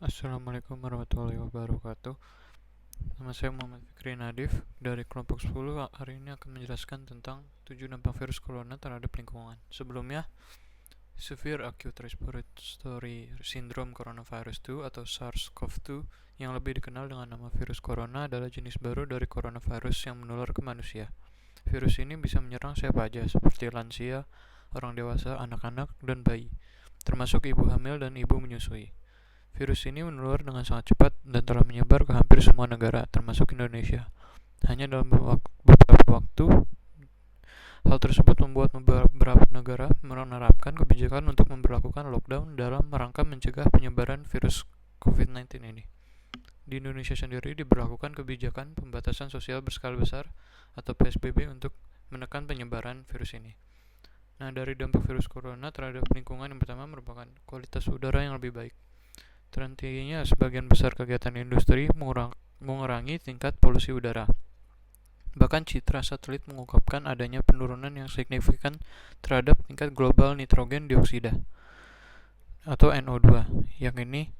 Assalamualaikum warahmatullahi wabarakatuh. Nama saya Muhammad Fikri Nadif dari kelompok 10. Hari ini akan menjelaskan tentang 7 dampak virus corona terhadap lingkungan. Sebelumnya, Severe Acute Respiratory Syndrome Coronavirus 2 atau SARS-CoV-2 yang lebih dikenal dengan nama virus corona adalah jenis baru dari coronavirus yang menular ke manusia. Virus ini bisa menyerang siapa aja seperti lansia, orang dewasa, anak-anak, dan bayi, termasuk ibu hamil dan ibu menyusui. Virus ini menular dengan sangat cepat dan telah menyebar ke hampir semua negara, termasuk Indonesia. Hanya dalam beberapa waktu, hal tersebut membuat beberapa negara menerapkan kebijakan untuk memberlakukan lockdown dalam rangka mencegah penyebaran virus COVID-19 ini. Di Indonesia sendiri diberlakukan kebijakan pembatasan sosial berskala besar atau PSBB untuk menekan penyebaran virus ini. Nah, dari dampak virus corona terhadap lingkungan, yang pertama merupakan kualitas udara yang lebih baik. Terhentinya sebagian besar kegiatan industri mengurangi tingkat polusi udara. Bahkan citra satelit mengungkapkan adanya penurunan yang signifikan terhadap tingkat global nitrogen dioksida atau NO2, yang ini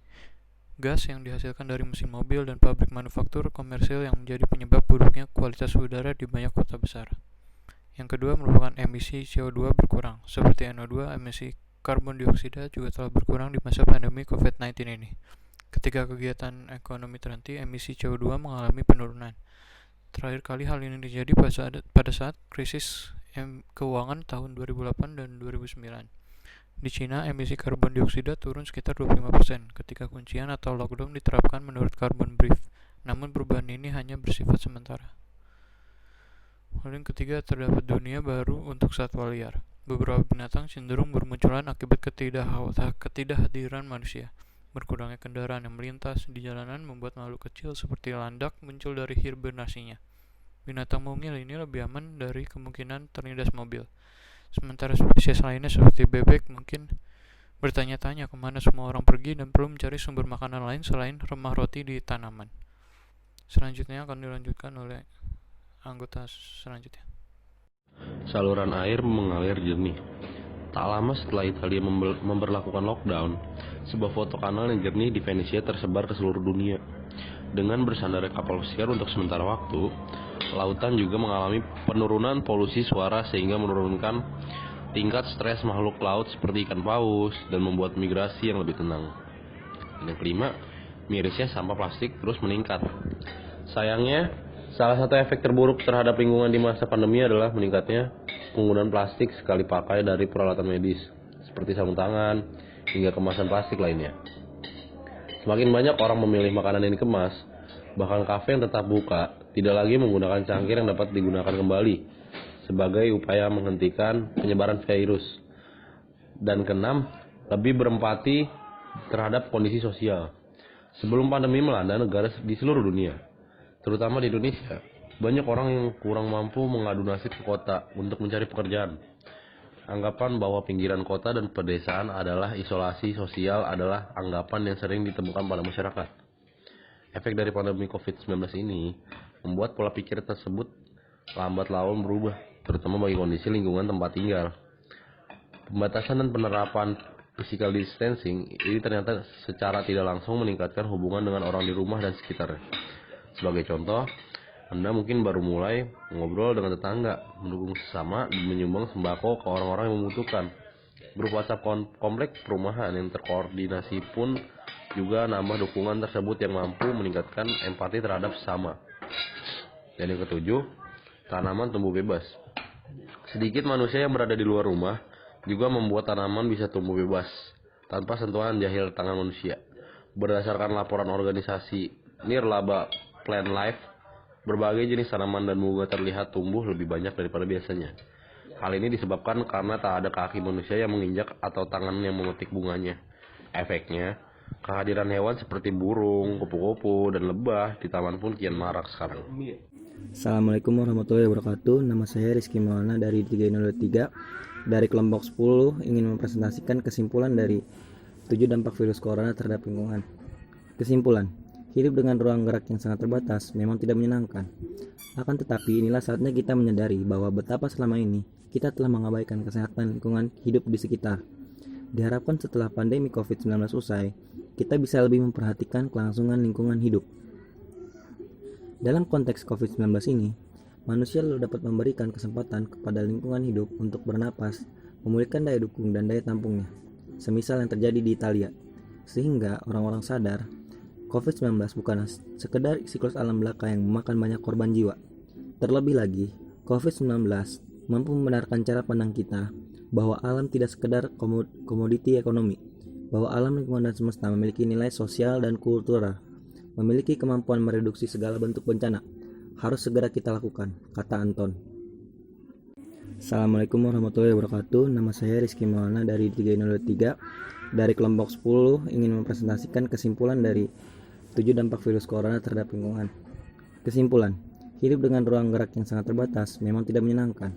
gas yang dihasilkan dari mesin mobil dan pabrik manufaktur komersil yang menjadi penyebab buruknya kualitas udara di banyak kota besar. Yang kedua merupakan emisi CO2 berkurang, seperti NO2, emisi karbon dioksida juga telah berkurang di masa pandemi COVID-19 ini. Ketika kegiatan ekonomi terhenti, emisi CO2 mengalami penurunan. Terakhir kali hal ini terjadi pada saat krisis keuangan tahun 2008 dan 2009. Di Cina, emisi karbon dioksida turun sekitar 25% ketika kuncian atau lockdown diterapkan menurut Carbon Brief. Namun perubahan ini hanya bersifat sementara. Lalu yang ketiga, terdapat dunia baru untuk satwa liar. Beberapa binatang cenderung bermunculan akibat ketidakhadiran manusia. Berkurangnya kendaraan yang melintas di jalanan membuat makhluk kecil seperti landak muncul dari hibernasinya. Binatang mungil ini lebih aman dari kemungkinan terlindas mobil. Sementara spesies lainnya seperti bebek mungkin bertanya-tanya kemana semua orang pergi dan perlu mencari sumber makanan lain selain remah roti di tanaman. Selanjutnya akan dilanjutkan oleh anggota selanjutnya. Saluran air mengalir jernih. Tak lama setelah Italia memberlakukan lockdown, sebuah foto kanal yang jernih di Venesia tersebar ke seluruh dunia. Dengan bersandarnya kapal pesiar untuk sementara waktu, lautan juga mengalami penurunan polusi suara sehingga menurunkan tingkat stres makhluk laut seperti ikan paus dan membuat migrasi yang lebih tenang. Dan yang kelima, mirisnya sampah plastik terus meningkat. Sayangnya, salah satu efek terburuk terhadap lingkungan di masa pandemi adalah meningkatnya penggunaan plastik sekali pakai dari peralatan medis, seperti sarung tangan hingga kemasan plastik lainnya. Semakin banyak orang memilih makanan yang dikemas, bahkan kafe yang tetap buka tidak lagi menggunakan cangkir yang dapat digunakan kembali sebagai upaya menghentikan penyebaran virus. Dan keenam, lebih berempati terhadap kondisi sosial. Sebelum pandemi melanda negara di seluruh dunia, terutama di Indonesia, banyak orang yang kurang mampu mengadu nasib ke kota untuk mencari pekerjaan. Anggapan bahwa pinggiran kota dan pedesaan adalah isolasi sosial adalah anggapan yang sering ditemukan pada masyarakat. Efek dari pandemi COVID-19 ini membuat pola pikir tersebut lambat laun berubah, terutama bagi kondisi lingkungan tempat tinggal. Pembatasan dan penerapan physical distancing ini ternyata secara tidak langsung meningkatkan hubungan dengan orang di rumah dan sekitarnya. Sebagai contoh, Anda mungkin baru mulai ngobrol dengan tetangga, mendukung sesama, dan menyumbang sembako ke orang-orang yang membutuhkan. Grup WhatsApp komplek perumahan yang terkoordinasi pun juga nambah dukungan tersebut yang mampu meningkatkan empati terhadap sesama. Dan yang ketujuh, tanaman tumbuh bebas. Sedikit manusia yang berada di luar rumah juga membuat tanaman bisa tumbuh bebas tanpa sentuhan jahil tangan manusia. Berdasarkan laporan organisasi Nirlaba Plant Life, berbagai jenis tanaman dan bunga terlihat tumbuh lebih banyak daripada biasanya. Hal ini disebabkan karena tak ada kaki manusia yang menginjak atau tangan yang memetik bunganya. Efeknya, kehadiran hewan seperti burung, kupu-kupu, dan lebah di taman pun kian marak sekarang. Assalamualaikum warahmatullahi wabarakatuh. Nama saya Rizky Maulana dari 303 dari kelompok 10 ingin mempresentasikan kesimpulan dari 7 dampak virus corona terhadap lingkungan. Kesimpulan, hidup dengan ruang gerak yang sangat terbatas memang tidak menyenangkan. Akan tetapi inilah saatnya kita menyadari bahwa betapa selama ini kita telah mengabaikan kesehatan lingkungan hidup di sekitar. Diharapkan setelah pandemi COVID-19 usai, kita bisa lebih memperhatikan kelangsungan lingkungan hidup. Dalam konteks COVID-19 ini, manusia lalu dapat memberikan kesempatan kepada lingkungan hidup untuk bernapas, memulihkan daya dukung dan daya tampungnya, semisal yang terjadi di Italia, sehingga orang-orang sadar COVID-19 bukanlah sekedar siklus alam belaka yang memakan banyak korban jiwa. Terlebih lagi, COVID-19 mampu membenarkan cara pandang kita bahwa alam tidak sekedar komoditi ekonomi, bahwa alam lingkungan dan semesta memiliki nilai sosial dan kultural, memiliki kemampuan mereduksi segala bentuk bencana. Harus segera kita lakukan, kata Anton. Assalamualaikum warahmatullahi wabarakatuh. Nama saya Rizky Maulana dari 3023 dari kelompok 10 ingin mempresentasikan kesimpulan dari 7 dampak virus corona terhadap lingkungan. Kesimpulan, hidup dengan ruang gerak yang sangat terbatas memang tidak menyenangkan.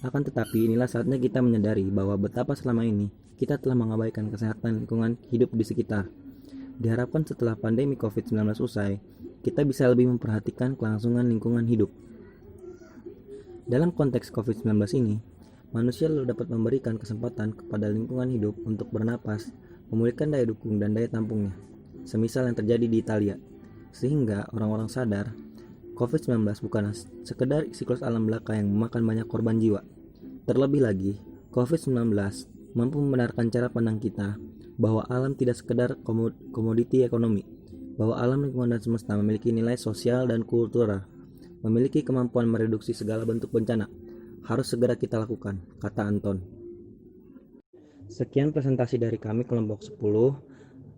Akan tetapi inilah saatnya kita menyadari bahwa betapa selama ini kita telah mengabaikan kesehatan lingkungan hidup di sekitar. Diharapkan setelah pandemi COVID-19 usai, kita bisa lebih memperhatikan kelangsungan lingkungan hidup. Dalam konteks COVID-19 ini, manusia lalu dapat memberikan kesempatan kepada lingkungan hidup untuk bernapas, memulihkan daya dukung dan daya tampungnya, semisal yang terjadi di Italia, sehingga orang-orang sadar COVID-19 bukanlah sekedar siklus alam belaka yang memakan banyak korban jiwa. Terlebih lagi, COVID-19 mampu membenarkan cara pandang kita bahwa alam tidak sekedar komoditi ekonomi, bahwa alam lingkungan dan semesta memiliki nilai sosial dan kultural, memiliki kemampuan mereduksi segala bentuk bencana. Harus segera kita lakukan, kata Anton. Sekian presentasi dari kami kelompok 10.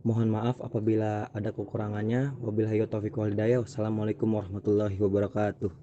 Mohon maaf apabila ada kekurangannya. Wabillahi taufiq wal hidayah. Wassalamualaikum warahmatullahi wabarakatuh.